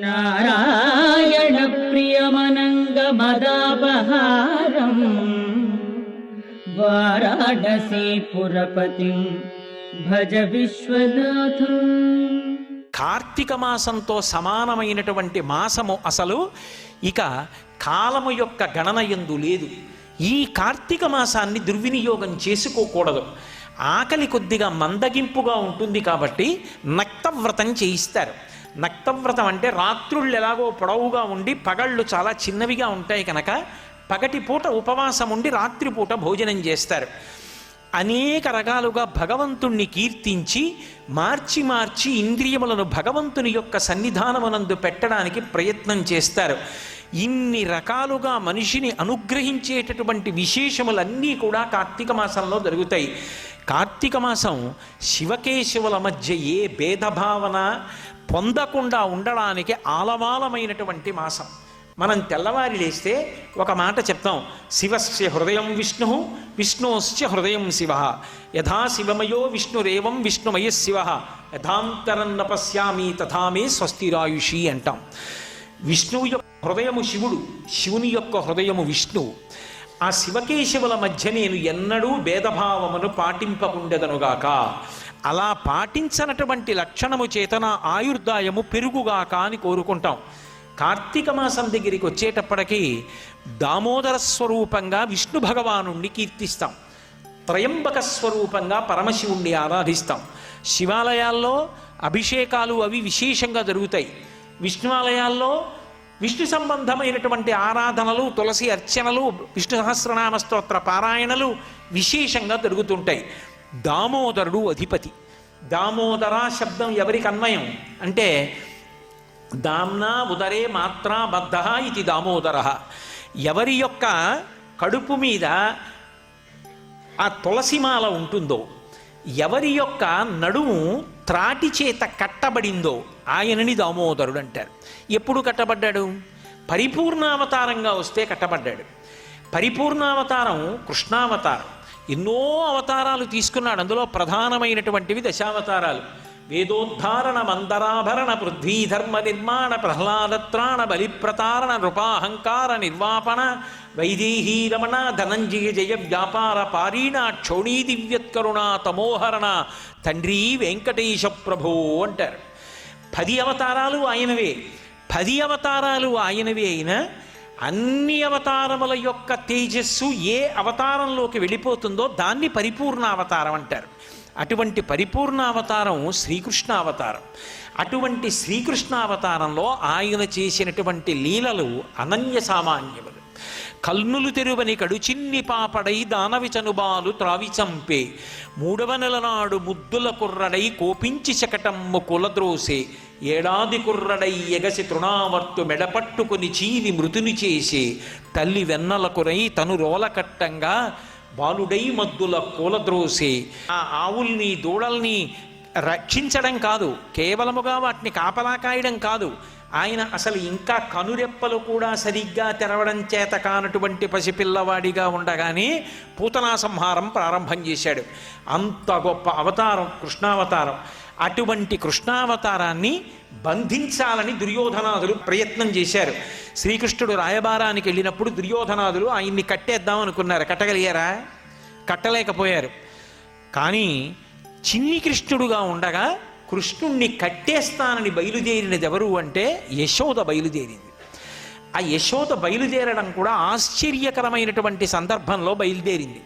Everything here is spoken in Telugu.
నారాయణ ప్రియమనంగమదాపహారం వారాణసీపురపతిం భజ విశ్వనాథం. కార్తీక మాసంతో సమానమైనటువంటి మాసము అసలు ఇక కాలము యొక్క గణన యందు లేదు. ఈ కార్తీక మాసాన్ని దుర్వినియోగం చేసుకోకూడదు. ఆకలి కొద్దిగా మందగింపుగా ఉంటుంది కాబట్టి నక్తవ్రతం చేయిస్తారు. నక్తవ్రతం అంటే రాత్రుళ్ళు ఎలాగో పొడవుగా ఉండి పగళ్ళు చాలా చిన్నవిగా ఉంటాయి కనుక పగటిపూట ఉపవాసం ఉండి రాత్రిపూట భోజనం చేస్తారు. అనేక రకాలుగా భగవంతుణ్ణి కీర్తించి మార్చి మార్చి ఇంద్రియములను భగవంతుని యొక్క సన్నిధానమునందు పెట్టడానికి ప్రయత్నం చేస్తారు. ఇన్ని రకాలుగా మనిషిని అనుగ్రహించేటటువంటి విశేషములన్నీ కూడా కార్తీక మాసంలో జరుగుతాయి. కార్తీక మాసం శివకేశవుల మధ్య ఏ భేదభావన పొందకుండా ఉండడానికి ఆలవాలమైనటువంటి మాసం. మనం తెల్లవారి లేస్తే ఒక మాట చెప్తాం, శివస్య హృదయం విష్ణు విష్ణోశ్చ హృదయం శివ యథా శివమయో విష్ణురేవం విష్ణుమయ శివ యథాంతరన్న పశ్యామి తథామే స్వస్తిరాయుషి అంటాం. విష్ణువు యొక్క హృదయము శివుడు, శివుని యొక్క హృదయము విష్ణువు. ఆ శివకేశవుల మధ్య నేను ఎన్నడూ భేదభావమును పాటింపకుండెదనుగాక. అలా పాటించనటువంటి లక్షణము చేతన ఆయుర్దాయము పెరుగుగాక అని కోరుకుంటాం. కార్తీక మాసం దగ్గరికి వచ్చేటప్పటికీ దామోదర స్వరూపంగా విష్ణు భగవానుణ్ణి కీర్తిస్తాం. త్రయంబక స్వరూపంగా పరమశివుణ్ణి ఆరాధిస్తాం. శివాలయాల్లో అభిషేకాలు అవి విశేషంగా జరుగుతాయి. విష్ణువాలయాల్లో విష్ణు సంబంధమైనటువంటి ఆరాధనలు, తులసి అర్చనలు, విష్ణు సహస్రనామ స్తోత్ర పారాయణలు విశేషంగా జరుగుతుంటాయి. దామోదరుడు అధిపతి. దామోదర శబ్దం ఎవరికి అన్వయం అంటే దామ్నా ఉదరే మాత్రా బద్ధ ఇది దామోదర. ఎవరి యొక్క కడుపు మీద ఆ తులసిమాల ఉంటుందో, ఎవరి యొక్క నడుము త్రాటి చేత కట్టబడిందో ఆయనని దామోదరుడు అంటారు. ఎప్పుడు కట్టబడ్డాడు? పరిపూర్ణావతారంగా వస్తే కట్టబడ్డాడు. పరిపూర్ణావతారం కృష్ణావతారం. ఎన్నో అవతారాలు తీసుకున్నాడు. అందులో ప్రధానమైనటువంటివి దశావతారాలు. వేదోద్ధారణ మందరాభరణ పృథ్వీధర్మ నిర్మాణ ప్రహ్లాదత్రాణ బలిప్రతారణ నృపాహంకార నిర్వాపణ వైదేహీ రమణ ధనంజయ జయ వ్యాపార పారీణ క్షోణీ దివ్యత్కరుణ తమోహరణ తండ్రి వెంకటేశ ప్రభో అంటారు. 10 అవతారాలు ఆయనవే. 10 అవతారాలు ఆయనవే అయినా అన్ని అవతారముల యొక్క తేజస్సు ఏ అవతారంలోకి వెళ్ళిపోతుందో దాన్ని పరిపూర్ణ అవతారం అంటారు. అటువంటి పరిపూర్ణ అవతారం శ్రీకృష్ణ అవతారం. అటువంటి శ్రీకృష్ణ అవతారంలో ఆయన చేసినటువంటి లీలలు అనన్య సామాన్యములు. కల్నులు తెరువని కడుచిన్ని పాపడై దానవి చనుబాలు త్రావి చంపే 3వ నెల నాడు ముద్దుల కుర్రడై కోపించి శకటమ్ము కులద్రోసే ఏడాది కుర్రడై ఎగసి తృణావర్తు మెడపట్టుకుని చీవి మృతుని చేసే తల్లి వెన్నలకురై తను రోలకట్టంగా బాలుడై మద్దుల కూలద్రోసే. ఆ ఆవుల్ని దూడల్ని రక్షించడం కాదు, కేవలముగా వాటిని కాపలా కాయడం కాదు, ఆయన అసలు ఇంకా కనురెప్పలు కూడా సరిగ్గా తెరవడం చేత కానటువంటి పసిపిల్లవాడిగా ఉండగానే పూతనా సంహారం ప్రారంభం చేశాడు. అంత గొప్ప అవతారం కృష్ణావతారం. అటువంటి కృష్ణావతారాన్ని బంధించాలని దుర్యోధనాదులు ప్రయత్నం చేశారు. శ్రీకృష్ణుడు రాయబారానికి వెళ్ళినప్పుడు దుర్యోధనాదులు ఆయన్ని కట్టేద్దాం అనుకున్నారు. కట్టగలిగారా? కట్టలేకపోయారు. కానీ చిన్ని కృష్ణుడుగా ఉండగా కృష్ణుణ్ణి కట్టేస్తానని బయలుదేరినది ఎవరు అంటే యశోద బయలుదేరింది. ఆ యశోద బయలుదేరడం కూడా ఆశ్చర్యకరమైనటువంటి సందర్భంలో బయలుదేరింది.